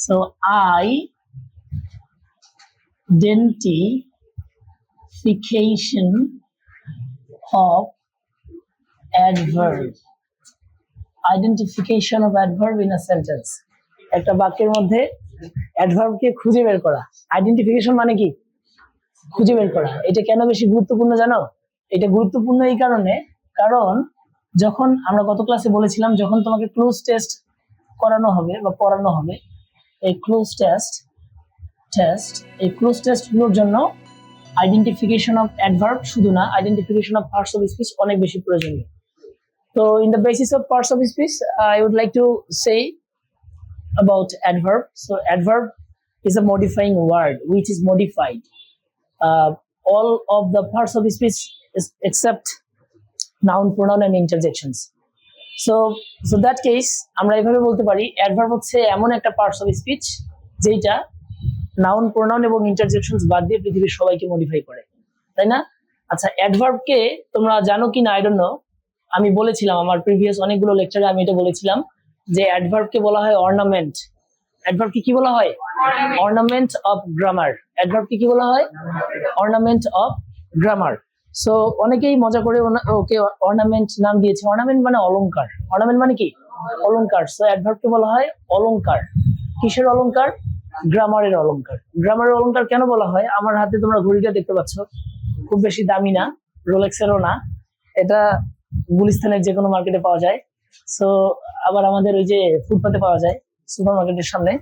So identification of adverb. Identification of adverb in a sentence. একটা বাক্যের মধ্যে অ্যাডভার্বকে খুঁজে বের করা। আইডেন্টিফিকেশন মানে কি? খুঁজে বের করা। এটা কেন বেশি গুরুত্বপূর্ণ জানো? এটা গুরুত্বপূর্ণ এই কারণে, কারণ যখন আমরা গত ক্লাসে বলেছিলাম, যখন তোমাকে ক্লোজ টেস্ট করানো হবে বা পড়ানো হবে, এই ক্লোজ টেস্টগুলোর জন্য আইডেন্টিফিকেশন অফ অ্যাডভার্ব শুধু না, identification of parts of speech অনেক বেশি প্রয়োজনীয়। So in the basis of parts of speech, I would like to say about adverb. So adverb is a modifying word which is modified. All of the parts of speech is except noun, pronoun and interjections. So that case আমরা এভাবে বলতে পারি adverb হচ্ছে এমন একটা parts of speech যেটা noun, pronoun এবং interjections বাদ দিয়ে পৃথিবীর সবাইকে মডিফাই করে, তাই না? আচ্ছা, adverb কে তোমরা জানো কি না I don't know. আমি বলেছিলাম আমার প্রিভিয়াস অনেকগুলো লেকচারে আমি এটা বলেছিলাম যে অ্যাডভার্ব কে বলা হয় অর্নামেন্ট। অ্যাডভার্ব কি বলা হয়? Ornament of grammar. অ্যাডভার্ব কি বলা হয়? Ornament of grammar. সো অনেকেই মজা করে ওকে অর্নামেন্ট নাম দিয়েছে। অর্নামেন্ট মানে অলংকার। অর্নামেন্ট মানে কি? অলংকার। সো অ্যাডভার্ব কে বলা হয় অলংকার। কিসের অলংকার? গ্রামারের অলংকার। গ্রামারের অলংকার কেন বলা হয়? আমার হাতে তোমরা ঘড়িটা দেখতে পাচ্ছ, খুব বেশি দামি না, রোলেক্সেরও না, এটা গুলিস্তানের যে কোনো মার্কেটে পাওয়া যায়। সো আবার আমাদের ওই যে ফুটপাতে পাওয়া যায় সুপার মার্কেটের সামনে।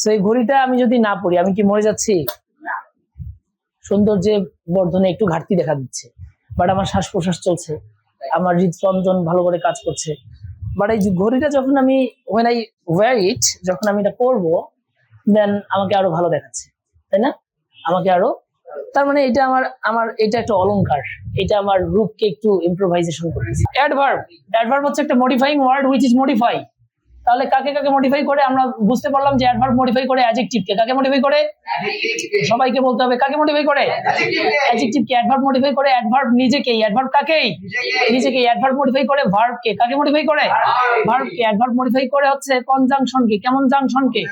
সো এই ঘড়িটা আমি যদি না পরি আমি কি মরে যাচ্ছি? সৌন্দর্যে বর্ধনে একটু ঘাটতি দেখা দিচ্ছে, বাট আমার শ্বাস প্রশ্বাস চলছে, আমার হৃদস্পন্দন ভালো করে কাজ করছে। বাট এই ঘড়িটা যখন আমি when I wear it, যখন আমি এটা পরবো, দেন আমাকে আরো ভালো দেখাচ্ছে, তাই না? আমাকে আরো, তার মানে এটা আমার এটা একটা অলংকার, এটা আমার রূপকে একটু ইমপ্রোভাইজেশন করতেছে। অ্যাডভার্ব হচ্ছে একটা modifying word which is modify. তাহলে কাকে কাকে মডিফাই করে? আমরা বুঝতে পারলাম যে অ্যাডভার্ব মডিফাই করে অ্যাডজেক্টিভকে। কাকে মডিফাই করে? সবাইকে বলতে হবে কাকে মডিফাই করে? অ্যাডজেক্টিভকে। অ্যাডভার্ব মডিফাই করে অ্যাডভার্ব নিজেকেই। অ্যাডভার্ব কাকেই? নিজেকেই। অ্যাডভার্ব মডিফাই করে ভার্বকে। কাকে মডিফাই করে? ভার্বকে। অ্যাডভার্ব মডিফাই করে হচ্ছে কনজাংশনকে। কেমন জাংশনকে?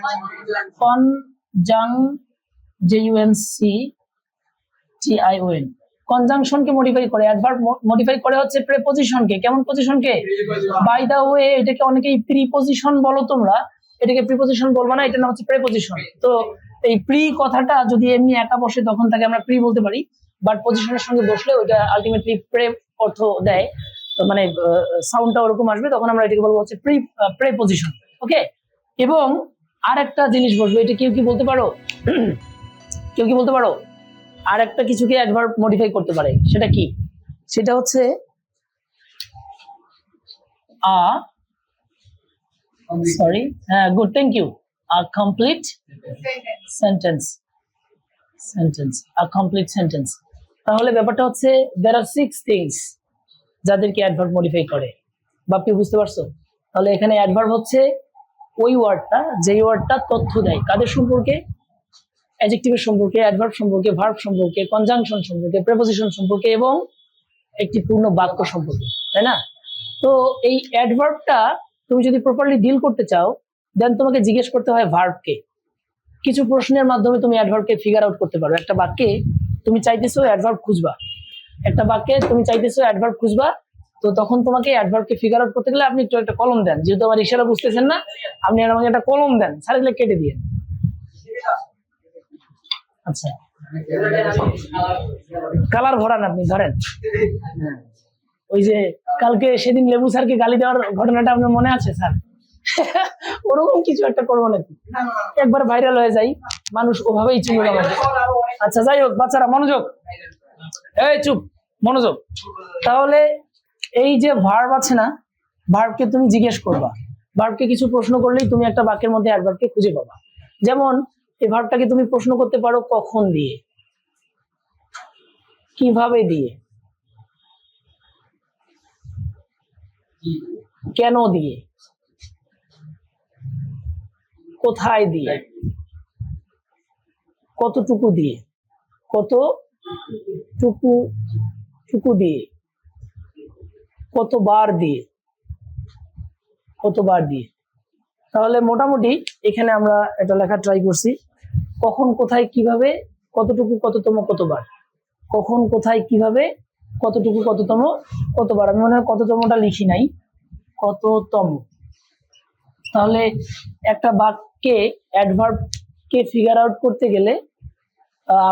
JUNCTION, কনজাংশনকে মডিফাই করে। অ্যাডভার্ব মডিফাই করে হচ্ছে প্রিপজিশনকে। কেমন পজিশনকে? বাই দা ওয়ে, এটাকে অনেকেই প্রিপজিশন বলো তোমরা, এটাকে প্রিপজিশন বলবো না, এটার নাম হচ্ছে প্রিপজিশন। তো এই প্রি কথাটা যদি এমনি একা বসে তখন তাকে আমরা প্রি বলতে পারি, বাট পজিশনের সঙ্গে বসলে ওইটা আলটিমেটলি প্রে অর্থ দেয়, মানে সাউন্ডটা ওরকম আসবে, তখন আমরা এটাকে বলবো হচ্ছে প্রিপজিশন। ওকে, এবং আর একটা জিনিস বসবে, এটা কেউ কি বলতে পারো? কেউ কি বলতে পারো আর একটা কিছুকে অ্যাডভার্ব মডিফাই করতে পারে? সেটা কি? সেটা হচ্ছে good, thank you, a complete sentence. A complete sentence. তাহলে ব্যাপারটা হচ্ছে there are 6 things যাদেরকে অ্যাডভার্ব মডিফাই করে। বাপকে বুঝতে পারছো? তাহলে এখানে অ্যাডভার্ব হচ্ছে ওই ওয়ার্ডটা, যেই ওয়ার্ডটা তথ্য দেয় কাদের সম্পর্কে? অ্যাডজেক্টিভের সম্পর্কে, অ্যাডভার্ব সম্পর্কে, ভার্ব সম্পর্কে, কনজাংশন সম্পর্কে, প্রিপজিশন সম্পর্কে এবং একটি পূর্ণ বাক্য সম্পর্কে, তাই না? তো এই অ্যাডভার্বটা তুমি যদি প্রপারলি ডিল করতে চাও, দেন তোমাকে জিজ্ঞেস করতে হয় ভার্বকে। কিছু প্রশ্নের মাধ্যমে তুমি অ্যাডভার্বকে ফিগার আউট করতে পারো। একটা বাক্যে তুমি চাইতেছো অ্যাডভার্ব খুঁজবা, তো তখন তোমাকে অ্যাডভার্বকে ফিগার আউট করতে গেলে আপনি একটু একটা কলম দেন, যেহেতু আমার ইশারা বুঝতেছেন না, আপনি আমাকে একটা কলম দেন, সারিগুলো কেটে দিয়ে। আচ্ছা, কালার ভরান আপনি, ধরেন। ওই যে কালকে সেদিন লেবু স্যারকে গালি দেওয়ার ঘটনাটা আপনার মনে আছে স্যার? ওরকম কিছু একটা করবো নাকি, একবার ভাইরাল হয়ে যাই, মানুষ ওভাবেই চুমে আমাকে। আচ্ছা, যাই হোক বাচ্চারা মনোযোগ, এই চুপ, মনোযোগ। তাহলে এই যে ভার্ব আছে না, ভার্বকে তুমি জিজ্ঞেস করবা, ভার্বকে কিছু প্রশ্ন করলেই তুমি একটা বাক্যের মধ্যে অ্যাডভার্বকে খুঁজে পাবা। যেমন এই ভার্বটাকে তুমি প্রশ্ন করতে পারো কখন দিয়ে, কিভাবে দিয়ে, কেন দিয়ে, কোথায় দিয়ে, কতটুকু দিয়ে, কতটুকু দিয়ে, কতবার দিয়ে, তাহলে মোটামুটি এখানে আমরা এটা লেখা ট্রাই করছি, কখন কোথায় কিভাবে কতটুকু কততম কতবার, কখন কোথায় কিভাবে কতটুকু কততম কতবার। আমি মনে হয় কততমটা লিখি নাই, কততম। তাহলে একটা বাক্যে অ্যাডভার্ব কে ফিগার আউট করতে গেলে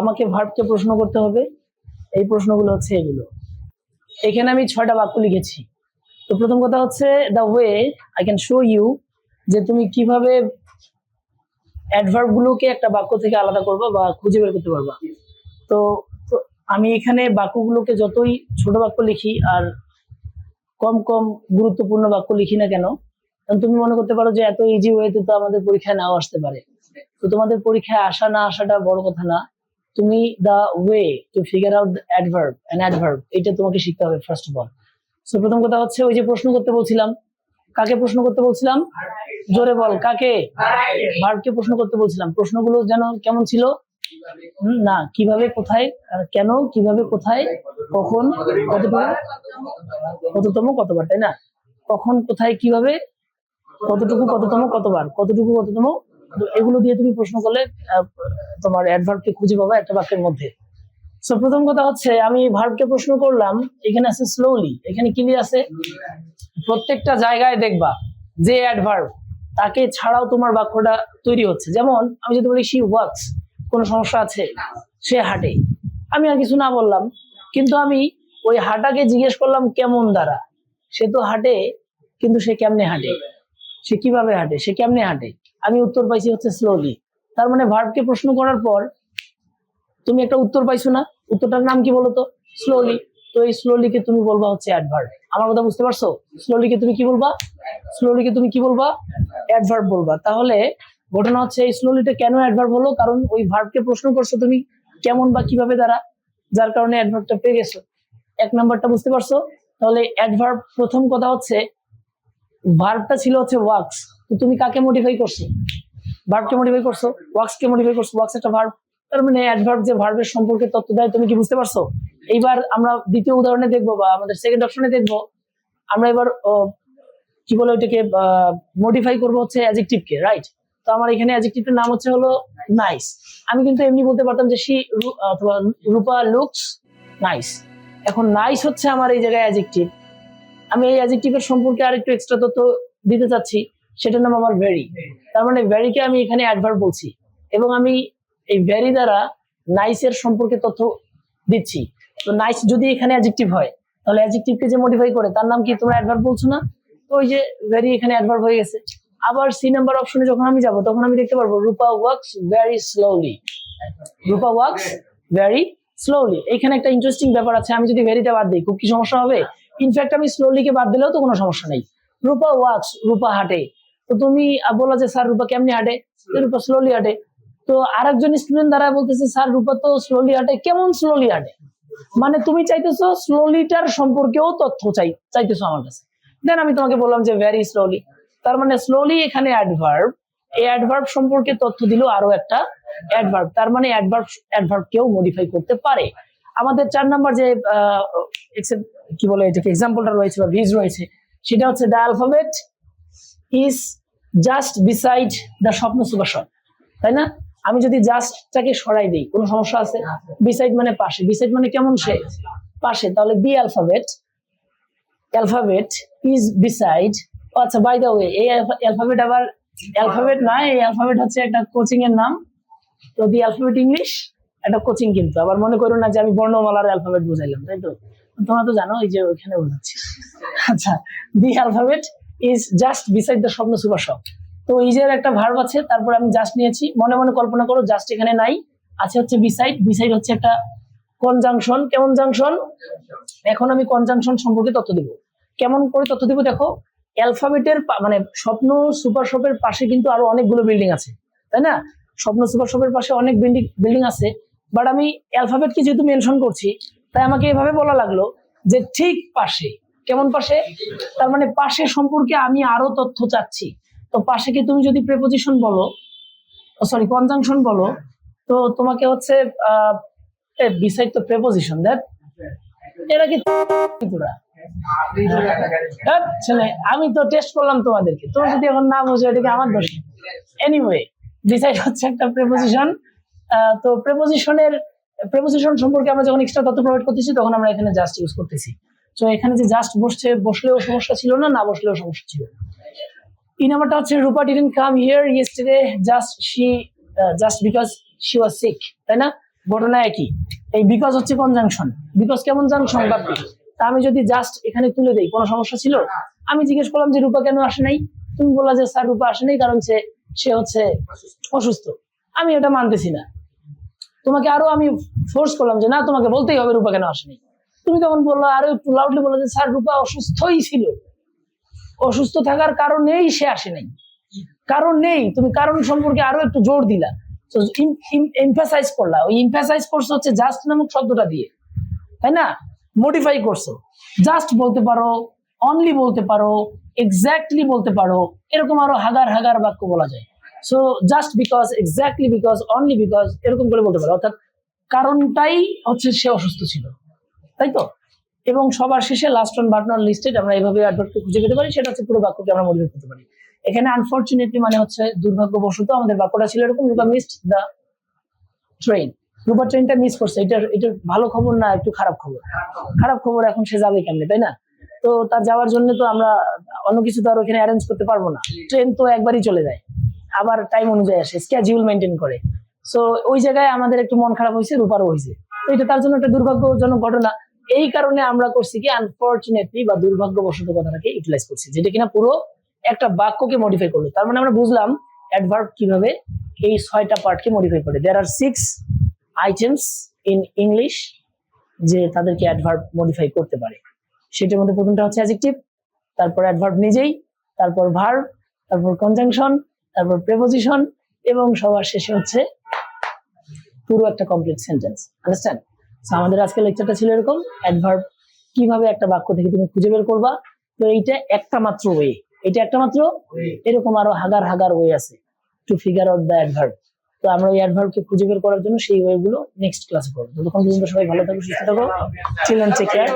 আমাকে ভার্বকে প্রশ্ন করতে হবে। এই প্রশ্নগুলো হচ্ছে এগুলো। এখানে আমি 6টা বাক্য লিখেছি। তো প্রথম কথা হচ্ছে the way I can show you, যে তুমি কিভাবে অ্যাডভার্ব গুলোকে একটা বাক্য থেকে আলাদা করবা বা খুঁজে বের করতে পারবা। তো আমি এখানে বাক্যগুলোকে যতই ছোট বাক্য লিখি আর কম কম গুরুত্বপূর্ণ বাক্য লিখি না কেন, তুমি মনে করতে পারো যে এত ইজি ওয়েতে তো আমাদের পরীক্ষায় নাও আসতে পারে। তো তোমাদের পরীক্ষায় আসা না আসাটা বড় কথা না, তুমি the way to figure out adverb and adverb এটা তোমাকে শিখতে হবে ফার্স্ট অফ অল। সো প্রথম কথা হচ্ছে ওই যে প্রশ্ন করতে বলছিলাম, কাকে প্রশ্ন করতে বলছিলাম? জোরে বল, কাকে? ভার্বকে প্রশ্ন করতে বলছিলাম। প্রশ্নগুলো যেন কেমন ছিল? না, কিভাবে, কোথায়, কেন, কিভাবে, কোথায়, কখন, কতটুকু, কততম, কতবার, তাই না? কখন, কোথায়, কিভাবে, কতটুকু, কততম, কতবার, কতটুকু, কততম, এগুলো দিয়ে তুমি প্রশ্ন করলে তোমার অ্যাডভার্বকে খুঁজে পাবা একটা বাক্যের মধ্যে। সো প্রথম কথা হচ্ছে আমি ভার্বকে প্রশ্ন করলাম, এখানে আছে স্লোলি, এখানে কি আছে? প্রত্যেকটা জায়গায় দেখবা যে অ্যাডভার্ব তাকে ছাড়াও তোমার বাক্যটা তৈরি হচ্ছে। যেমন আমি যদি বলি শি ওয়ার্কস, কোনো সমস্যা আছে? সে হাঁটে। আমি আর কিছু না বললাম, কিন্তু আমি ওই হাঁটাকে জিজ্ঞেস করলাম কেমন দ্বারা। সে তো হাঁটে, কিন্তু সে কেমনে হাঁটে, সে কিভাবে হাঁটে, সে কেমনে হাঁটে? আমি উত্তর পাইছি হচ্ছে স্লোলি। তার মানে ভার্বকে প্রশ্ন করার পর তুমি একটা উত্তর পাইছো না, উত্তরটার নাম কি বলতো? স্লোলি। তো এই স্লোলিকে তুমি বলবা হচ্ছে অ্যাডভার্ব। আমার কথা বুঝতে পারছো? স্লোলিকে তুমি কি বলবা? স্লোলিকে তুমি কি বলবা? অ্যাডভার্ব বলবা। তাহলে ঘটনা হচ্ছে এই স্লোলিটা কেন অ্যাডভার্ব হলো? কারণ ওই ভার্বকে প্রশ্ন করছো তুমি কেমন বা কিভাবে দ্বারা, যার কারণে অ্যাডভার্বটা পেয়ে গেছো। এক নাম্বারটা বুঝতে পারছো? তাহলে অ্যাডভার্ব প্রথম কথা হচ্ছে ভার্বটা ছিল হচ্ছে ওয়ার্কস, তো তুমি কাকে মডিফাই করছো? ভার্বকে মডিফাই করছো, ওয়ার্কসকে মডিফাই করছো। ওয়ার্কস একটা ভার্ব, তার মানে অ্যাডভার্ব যে ভার্বের সম্পর্কে তথ্য দেয়, তুমি কি বুঝতে পারছো? এইবার আমরা দ্বিতীয় উদাহরণে দেখবো বা আমাদের সেকেন্ড অপশনে দেখবো, আমরা এবার কি বলে ওইটাকে মডিফাই করবো হচ্ছে অ্যাডজেক্টিভকে, রাইট? তো আমার এখানে অ্যাডজেক্টিভের নাম হচ্ছে হলো নাইস। আমি কিন্তু এমনি বলতে পারতাম যে অথবা রূপা লুকস নাইস। এখন নাইস হচ্ছে আমার এই জায়গায় অ্যাডজেক্টিভ। আমি এই অ্যাডজেক্টিভের সম্পর্কে আরেকটু এক্সট্রা তথ্য দিতে চাচ্ছি, সেটার নাম আমার ভেরি। তার মানে ভেরিকে আমি এখানে অ্যাডভার্ব বলছি এবং আমি এই ভেরি দ্বারা নাইসের সম্পর্কে তথ্য দিচ্ছি। তো নাইস যদি এখানে অ্যাডজেক্টিভ হয়, তাহলে অ্যাডজেক্টিভকে যে মডিফাই করে তার নাম কি তোমরা অ্যাডভার্ব বলছো না? তো ওই যে ভেরি এখানে অ্যাডভার্ব হয়ে গেছে। আবার সি নাম্বার অপশনে যখন আমি যাব তখন আমি দেখতে পারবো রূপা ওয়ার্কস ভেরি স্লোলি। রূপা ওয়ার্কস ভেরি স্লোলি। এখানে একটা ইন্টারেস্টিং ব্যাপার আছে, আমি যদি ভেরিটা বাদ দিই খুব কি সমস্যা হবে? ইনফ্যাক্ট আমি স্লোলিকে বাদ দিলেও তো কোনো সমস্যা নেই। রূপা ওয়ার্কস, রূপা হাঁটে। তো তুমি বলো যে স্যার রূপা কেমনি হাঁটে? রূপা স্লোলি হাঁটে। তো আরেকজন স্টুডেন্ট দ্বারা বলতেছে স্যার রূপা তো স্লোলি হাঁটে, কেমন স্লোলি হাঁটে? মানে তুমি চাইতেছো স্লোলিটার সম্পর্কেও তথ্য চাইতেছো আমার কাছে। দেন আমি তোমাকে বললাম যে ভেরি স্লোলি। তার মানে স্লোলি এখানে অ্যাডভার্ব, এই অ্যাডভার্ব সম্পর্কে তথ্য দিল আরো একটা অ্যাডভার্ব। তার মানে অ্যাডভার্ব কেও মডিফাই করতে পারে। আমাদের 4 নাম্বার যে কি বলে এটাকে এক্সাম্পলটা রয়েছে বা ভিজ রয়েছে, সেটা হচ্ছে the alphabet is just beside the স্বপ্ন সুবাসন, তাই না? আমি যদি জাস্টটাকে সরাই দিই কোনো সমস্যা আছে? বিসাইড মানে পাশে, বিসাইড মানে কেমন সে? পাশে। তাহলে দি অ্যালফাবেট ইজ বিসাইড। আচ্ছা বাই দ্য ওয়ে, এই অ্যালফাবেট আবার অ্যালফাবেট না, এই অ্যালফাবেট হচ্ছে একটা কোচিং এর নাম। তো দি অ্যালফাবেট ইংলিশ একটা কোচিং, কিন্তু আবার মনে করো না যে আমি বর্ণমালার অ্যালফাবেট বুঝাইলাম, তাই তো? তোমরা তো জানো এই যে ওইখানে বোঝাচ্ছি। আচ্ছা, the alphabet is just beside the স্বপ্ন সুবাসক। তো ইজের একটা ভার্ব আছে, তারপর আমি জাস্ট নিয়েছি। মনে মনে কল্পনা করো জাস্ট এখানে নাই, আছে হচ্ছে বিসাইড। বিসাইড হচ্ছে একটা কনজাংশন। কেমন জাংশন? এখন আমি কনজাংশন সম্পর্কে তথ্য দিব। কেমন করে তথ্য দিব দেখো, অ্যালফাবেটের মানে স্বপ্ন সুপার শপের পাশে কিন্তু আরো অনেকগুলো বিল্ডিং আছে, তাই না? স্বপ্ন সুপার শপের পাশে অনেক বিল্ডিং আছে, বাট আমি অ্যালফাবেটকে যেহেতু মেনশন করছি, তাই আমাকে এভাবে বলা লাগলো যে ঠিক পাশে। কেমন পাশে? তার মানে পাশে সম্পর্কে আমি আরো তথ্য চাচ্ছি। তো পাশেকে তুমি যদি প্রেপোজিশন বলো, সরি কনজাংশন বলো, তো তোমাকে হচ্ছে বিসাইড তো প্রেপোজিশন, দ্যাট এরা কি তোরা ছেলে আমি তো টেস্ট করলাম তোমাদেরকে, তোমরা যদি এখন না বুঝো এটাকে আমার দোষ। এনিওয়ে, ডিসাইড হচ্ছে একটা প্রেপোজিশন। তো প্রেপোজিশন সম্পর্কে আমরা যখন এক্সট্রা তথ্য প্রোভাইড করতেছি তখন আমরা এখানে জাস্ট ইউজ করতেছি। তো এখানে যে জাস্ট বসলেও সমস্যা ছিল না, না বসলেও সমস্যা ছিল। এই নাম্বারটা হচ্ছে Rupa didn't come here yesterday just because she was sick, তাই না? ঘটনা একই। এই বিকজ হচ্ছে কনজাংশন। বিকজ কেমন জাংশন? তা আমি যদি জাস্ট এখানে তুলে দেই, কোনো সমস্যা ছিল? আমি জিজ্ঞেস করলাম যে রূপা কেন আসে নাই, তুমি বললা যে স্যার রূপা আসে নাই কারণ সে হচ্ছে অসুস্থ। আমি এটা মানতেছি না। তোমাকে আরো আমি ফোর্স করলাম যে না, তোমাকে বলতেই হবে রূপা কেন আসেনি। তুমি তখন বললো, আরো একটু লাউডলি বললো যে স্যার রূপা অসুস্থই ছিল, অসুস্থ থাকার কারণেই সে আসে নাই। কারণ নেই, তুমি কারণ সম্পর্কে আরো একটু জোর দিলা, এমফাসাইজ করলা। ওই এমফাসাইজ করছো হচ্ছে জাস্ট নামক শব্দটা দিয়ে, তাই না? মডিফাই করছো। জাস্ট বলতে পারো, অনলি বলতে পারো, এক্স্যাক্টলি বলতে পারো, এরকম আরো হাগার হাগার বাক্য বলা যায়। So just because, exactly because, only because, এরকম করে বলতে পারো। অর্থাৎ কারণটাই হচ্ছে সে অসুস্থ ছিল, তাই তো? এবং সবার শেষে last one but not listed আমরা এইভাবে অ্যাডভার্বকে খুঁজে পেতে পারি। সেটা হচ্ছে পুরো বাক্যকে আমরা মডিফাই করতে পারি। এখানে আনফরচুনেটলি মানে হচ্ছে দুর্ভাগ্যবশত আমাদের বাক্যটা ছিল এরকম, রূপা মিসড দ্য ট্রেন। রূপা ট্রেনটা মিস করছে। এটা ভালো খবর না একটু খারাপ খবর? খারাপ খবর। এখন সে যাবে কেমনে, তাই না? তো তার যাওয়ার জন্য তো আমরা অন্য কিছু তো আর ওখানে অ্যারেঞ্জ করতে পারবো না। ট্রেন তো একবারই চলে যায়, আবার টাইম অনুযায়ী আসে, স্কেডিউল মেনটেন করে। সো ওই জায়গায় আমাদের একটু মন খারাপ হয়েছে, রূপারও হয়েছে। তো এটা তার জন্য একটা দুর্ভাগ্যজনক ঘটনা। এই কারণে আমরা করছি কি, আনফরচুনেটলি বা দুর্ভাগ্যবশত কথাটাকে ইউটিলাইজ করছি, যেটা কিনা পুরো একটা বাক্যকে মডিফাই করলো। তার মানে আমরা বুঝলাম অ্যাডভার্ব কিভাবে এই 6টা পার্টকে মডিফাই করে। দেয়ার আর 6 আইটেমস ইন ইংলিশ যে তাদেরকে অ্যাডভার্ব মডিফাই করতে পারে। সেটার মধ্যে প্রথমটা হচ্ছে অ্যাডজেক্টিভ, তারপর অ্যাডভার্ব নিজেই, তারপর ভার্ব, তারপর কনজাংশন, তারপর প্রেপোজিশন, এবং সবার শেষে হচ্ছে পুরো একটা কমপ্লিট সেন্টেন্স। আন্ডারস্ট্যান্ড? আমাদের আজকে লেকচারটা ছিল এরকম, অ্যাডভার্ব কিভাবে একটা বাক্য থেকে তুমি খুঁজে বের করবা। তো এইটা একটা মাত্র ওয়ে, এটা একটা মাত্র, এরকম আরো হাজার হাজার ওয়ে আছে two figure out the adverb. তো আমরা এই অ্যাডভার্বকে খুঁজে বের করার জন্য সেই ওয়ে গুলো নেক্সট ক্লাসে করবো। ততক্ষণ পর্যন্ত সবাই ভালো থাকো, সুস্থ থাকো। Children take care.